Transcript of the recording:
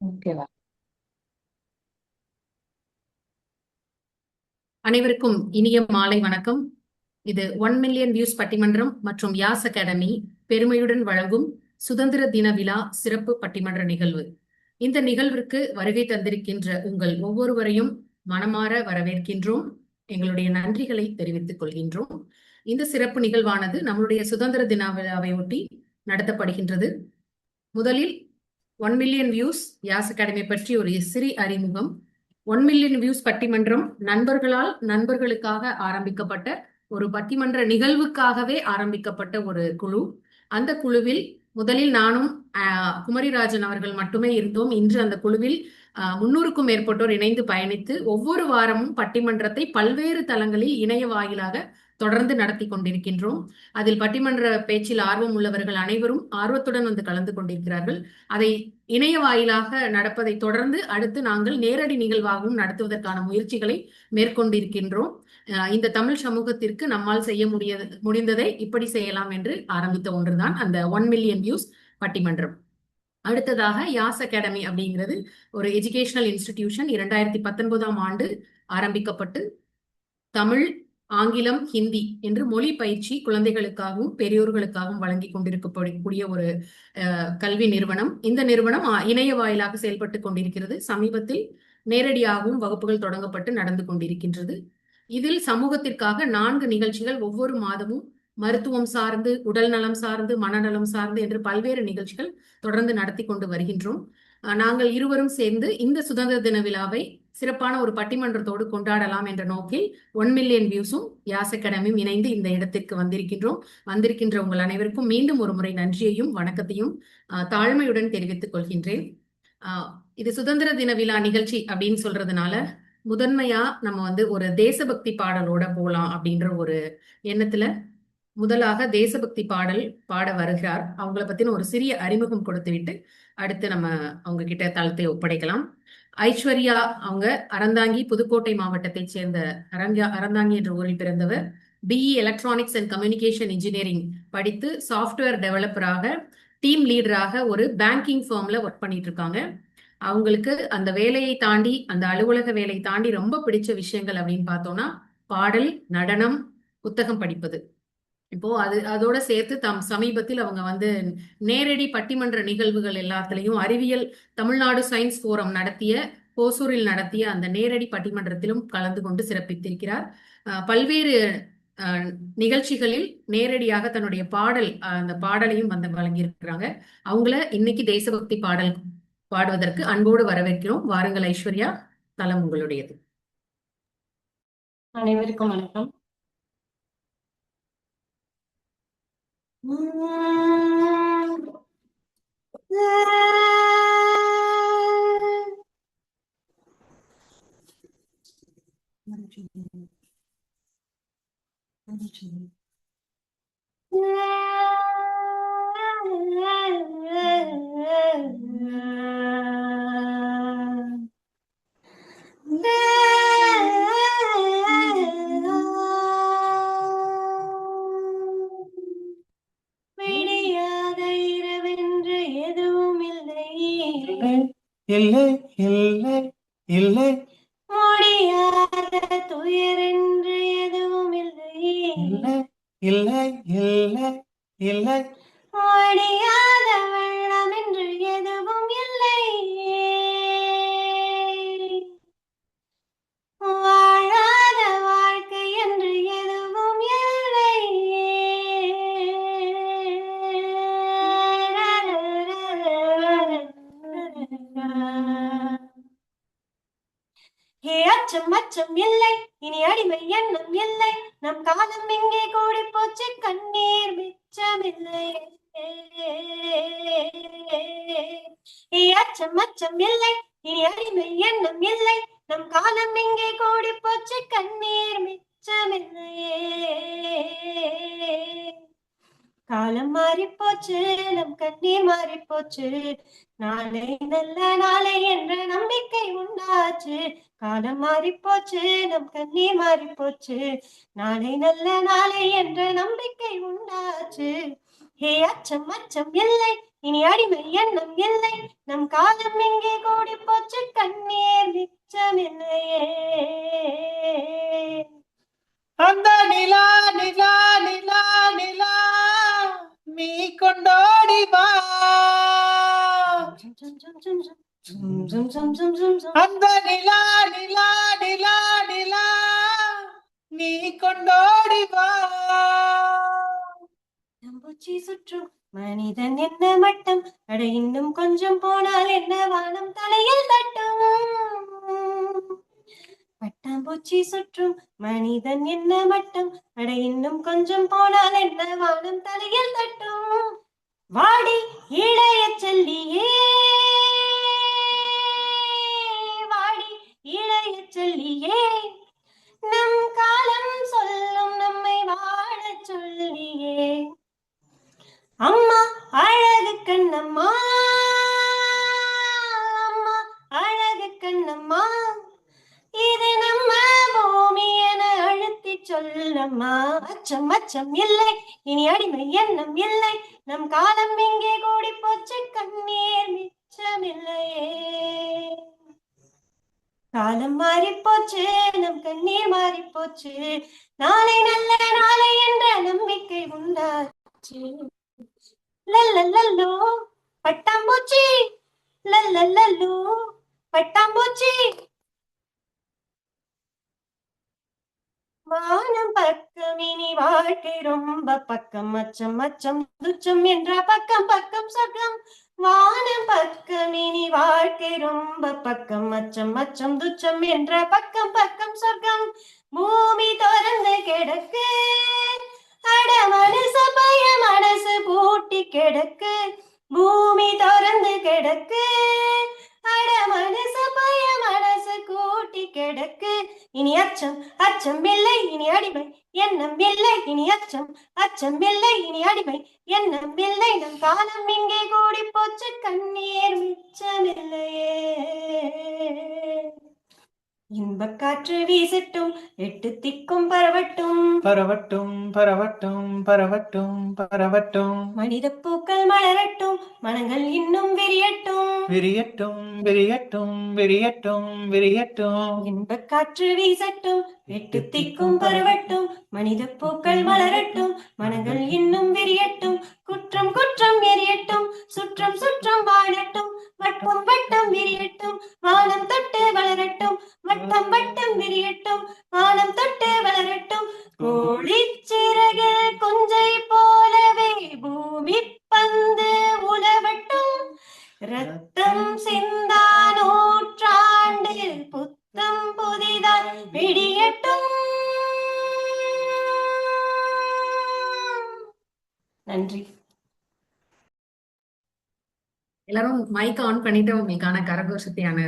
ஓகேவா? அனைவருக்கும் இனிய மாலை வணக்கம். இது 1 மில்லியன் வியூஸ் பட்டிமன்றம் மற்றும் யாஸ் அகாடமி பெருமையுடன் வழங்கும் சுதந்திர தின விழா சிறப்பு பட்டிமன்ற நிகழ்வு. இந்த நிகழ்விற்கு வருகை தந்திருக்கின்ற உங்கள் ஒவ்வொருவரையும் மனமாற வரவேற்கின்றோம். எங்களுடைய நன்றிகளை தெரிவித்துக் கொள்கின்றோம். இந்த சிறப்பு நிகழ்வானது நம்மளுடைய சுதந்திர தின விழாவை ஒட்டி நடத்தப்படுகின்றது. முதலில் 1 மில்லியன் வியூஸ் யாஸ் அகாடமி பற்றி ஒரு சிறு அறிமுகம். 1 மில்லியன் வியூஸ் பட்டிமன்றம் நண்பர்களால் நண்பர்களுக்காக ஆரம்பிக்கப்பட்ட ஒரு பட்டிமன்ற நிகழ்வுக்காகவே ஆரம்பிக்கப்பட்ட ஒரு குழு. அந்த குழுவில் முதலில் நானும் குமரிராஜன் அவர்கள் மட்டுமே இருந்தோம். இன்று அந்த குழுவில் 300க்கும் மேற்பட்டோர் இணைந்து பயணித்து ஒவ்வொரு வாரமும் பட்டிமன்றத்தை பல்வேறு தளங்களில் இணைய வாயிலாக தொடர்ந்து நடத்தி கொண்டிருக்கின்றோம். அதில் பட்டிமன்ற பேச்சில் ஆர்வம் உள்ளவர்கள் அனைவரும் ஆர்வத்துடன் வந்து கலந்து கொண்டிருக்கிறார்கள். அதை இணைய வாயிலாக நடப்பதை தொடர்ந்து அடுத்து நாங்கள் நேரடி நிகழ்வாகவும் நடத்துவதற்கான முயற்சிகளை மேற்கொண்டிருக்கின்றோம். இந்த தமிழ் சமூகத்திற்கு நம்மால் செய்ய முடிந்ததை இப்படி செய்யலாம் என்று ஆரம்பித்த ஒன்றுதான் அந்த 1 மில்லியன் வியூஸ் பட்டிமன்றம். அடுத்ததாக யாஸ் அகாடமி அப்படிங்கிறது ஒரு எஜுகேஷனல் இன்ஸ்டிடியூஷன். 2019ஆம் ஆண்டு ஆரம்பிக்கப்பட்டு தமிழ், ஆங்கிலம், ஹிந்தி என்று மொழி பயிற்சி குழந்தைகளுக்காகவும் பெரியோர்களுக்காகவும் வழங்கி கொண்டிருக்கக்கூடிய ஒரு கல்வி நிறுவனம். இந்த நிறுவனம் இணைய வாயிலாக செயல்பட்டு கொண்டிருக்கிறது. சமீபத்தில் நேரடியாகவும் வகுப்புகள் தொடங்கப்பட்டு நடந்து கொண்டிருக்கின்றது. இதில் சமூகத்திற்காக 4 நிகழ்ச்சிகள் ஒவ்வொரு மாதமும் மருத்துவம் சார்ந்து, உடல் நலம் சார்ந்து, மனநலம் சார்ந்து என்று பல்வேறு நிகழ்ச்சிகள் தொடர்ந்து நடத்தி கொண்டு வருகின்றோம். நாங்கள் இருவரும் சேர்ந்து இந்த சுதந்திர தின விழாவை சிறப்பான ஒரு பட்டிமன்றத்தோடு கொண்டாடலாம் என்ற நோக்கில் 1 மில்லியன் வியூஸும் யாஸ் அகாடமியும் இணைந்து இந்த இடத்திற்கு வந்திருக்கின்றோம். வந்திருக்கின்ற உங்கள் அனைவருக்கும் மீண்டும் ஒரு முறை நன்றியையும் வணக்கத்தையும் தாழ்மையுடன் தெரிவித்துக் கொள்கின்றேன். இது சுதந்திர தின விழா நிகழ்ச்சி அப்படின்னு சொல்றதுனால முதன்மையா நம்ம வந்து ஒரு தேசபக்தி பாடலோட போலாம் அப்படின்ற ஒரு எண்ணத்துல முதலாக தேசபக்தி பாடல் பாட வருகிறார். அவங்கள பத்தின ஒரு சிறிய அறிமுகம் கொடுத்து விட்டு அடுத்து நம்ம அவங்க கிட்ட தளத்தை ஒப்படைக்கலாம். ஐஸ்வர்யா அவங்க அறந்தாங்கி புதுக்கோட்டை மாவட்டத்தை சேர்ந்த அறந்தாங்கி என்ற ஊரில் பிறந்தவர். BE electronics and communication engineering படித்து சாஃப்ட்வேர் டெவலப்பராக, டீம் லீடராக ஒரு பேங்கிங் ஃபார்ம்ல ஒர்க் பண்ணிட்டு இருக்காங்க. அவங்களுக்கு அந்த வேலையை தாண்டி, அந்த அலுவலக வேலையை தாண்டி ரொம்ப பிடிச்ச விஷயங்கள் அப்படின்னு பார்த்தோம்னா பாடல், நடனம், புத்தகம் படிப்பது. இப்போ அதோட சேர்த்து சமீபத்தில் அவங்க வந்து நேரடி பட்டிமன்ற நிகழ்வுகள் எல்லாத்துலயும் அறிவியல் தமிழ்நாடு சயின்ஸ் போரம் நடத்திய, ஓசூரில் நடத்திய அந்த நேரடி பட்டிமன்றத்திலும் கலந்து கொண்டு சிறப்பித்திருக்கிறார். பல்வேறு நிகழ்ச்சிகளில் நேரடியாக தன்னுடைய பாடல், அந்த பாடலையும் வந்து வழங்கியிருக்கிறாங்க. அவங்கள இன்னைக்கு தேசபக்தி பாடல் பாடுவதற்கு அன்போடு வரவேற்கிறோம். வாருங்கள் ஐஸ்வர்யா, தலம் உங்களுடையது. அனைவருக்கும் வணக்கம். இல்லை இல்லை இல்லை, முடியாத துயரென்று எதுவும் இல்லை. இல்லை இல்லை இல்லை இல்லை, முடியாத வெள்ளம் என்று எதுவும் இல்லை. வாழாத வாழ்க்கை என்று எதுவும் இல்லை. அச்சம் அச்சம் இல்லை, இனி அடிமை எண்ணம் இல்லை. நம் காலம் இங்கே கூடி போச்சு, கண்ணீர் மிச்சமில்லை. அச்சம் அச்சம் இல்லை, இனி அடிமை எண்ணம் இல்லை. நம் காலம் இங்கே கூடி போச்சு, கண்ணீர் மிச்சமில்லை. காலம் மாறி போச்சு, நம் கண்ணீர் மாறி போச்சு. நாளை நல்ல நாளை என்ற நம்பிக்கை உண்டாச்சு. காலம் மாறி போச்சு, நம் கண்ணீர் மாறி போச்சு. நாளை நல்ல நாளை என்ற நம்பிக்கை உண்டாச்சு. அச்சம் அச்சம் இல்லை, இனி அடிமை எண்ணம் இல்லை. நம் காலம் இங்கே கூட கூடி போச்சு கண்ணீர் மிச்சமில்லையே. அந்த நிலா நிலா நிலா நிலா நீ கொண்டோடி வா. ஜும் ஜும் ஜும் ஜும் ஜும் ஜும் ஜும் ஜும் ஜும் ஜும். அந்த நிலா நிலா நிலா நிலா நீ கொண்டோடி வா. நம்பூச்சி சுற்றும் மனிதன் என்ன மட்டம், அட இன்னும் கொஞ்சம் போனால் என்ன வானம் தலையில் தட்டும். பட்டாம்பூச்சி சுற்றும் மனிதன் என்ன மட்டம், அட இன்னும் கொஞ்சம் போனால் என்ன வானம் தலையில் தட்டும். வாடி இளைய செல்லியே, வாடி இளைய செல்லியே, நம் காலம் சொல்லும் நம்மை வாழச் சொல்லியே. அம்மா அழகு கண்ணம்மா, அம்மா அழகு கண்ணம்மா, இது நம்ம பூமி என அழுத்தி சொல்லம்மா. அச்சம் அச்சம் இல்லை, இனி அடிமை எண்ணம் இல்லை, நம் காலம் இங்கே கூடி போச்சு கண்ணீர் மிச்சமில்லையே. காலம் மாறி போச்சு, நம் கண்ணீர் மாறி போச்சு, நாளை நல்ல நாளை என்ற நம்பிக்கை உண்டாச்சு. லல்லல்லோ பட்டாம்பூச்சி, லல்லல்லோ பட்டாம்பூச்சி. வானம் பக்கம் இனி வாழ்க்கை ரொம்ப பக்கம், அச்சம் அச்சம் துச்சம் என்ற பக்கம் பக்கம் சொர்க்கம். வானம் பக்கம் இனி வாழ்க்கை ரொம்ப பக்கம், அச்சம் அச்சம் துச்சம் என்ற பக்கம் பக்கம் சொர்க்கம். பூமி திறந்து கிடக்கு, அட மனசு பய மனசு பூட்டி கிடக்கு. பூமி திறந்து கிடக்கு, அட மனசு பய மனசு கூட்டி கிடக்கு. இனி அச்சம் அச்சம் இல்லை, இனி அடிமை எண்ணம் இல்லை, இனி அச்சம் அச்சம் இல்லை, இனி அடிமை எண்ணம் இல்லை, நம் காலம் இங்கே கூடி போச்சு கண்ணீர் மிச்சமில்லையே. இன்பக் காற்று வீசட்டும், எட்டு திக்கும் பரவட்டும், பரவட்டும் பரவட்டும் பரவட்டும் பரவட்டும். மனித பூக்கள் மலரட்டும், மனங்கள் இன்னும் விரியட்டும், விரியட்டும் விரியட்டும் விரியட்டும் விரியட்டும். இன்பக் காற்று வீசட்டும், எட்டு திக்கும் பரவட்டும், மனித பூக்கள் மலரட்டும், மனங்கள் இன்னும் விரியட்டும். குற்றம் குற்றம் எரியட்டும், சுற்றம் சுற்றம் வாழட்டும், வட்டம் வட்டம் விரியட்டும், வானம் தொட்டு வளரட்டும், வட்டம் வட்டம் விரியட்டும், வானம் தொட்டு வளரட்டும். கோழிச்சிறகில் குஞ்சை போலவே பூமி பந்து உலவட்டும், ரத்தம் சிந்தா நூற்றாண்டு புத்தம் புதிதாய் விடியட்டும். நன்றி. எல்லாரும் மைக் ஆன் பண்ணிட்டு உங்களுக்கான கரகோஷத்தையான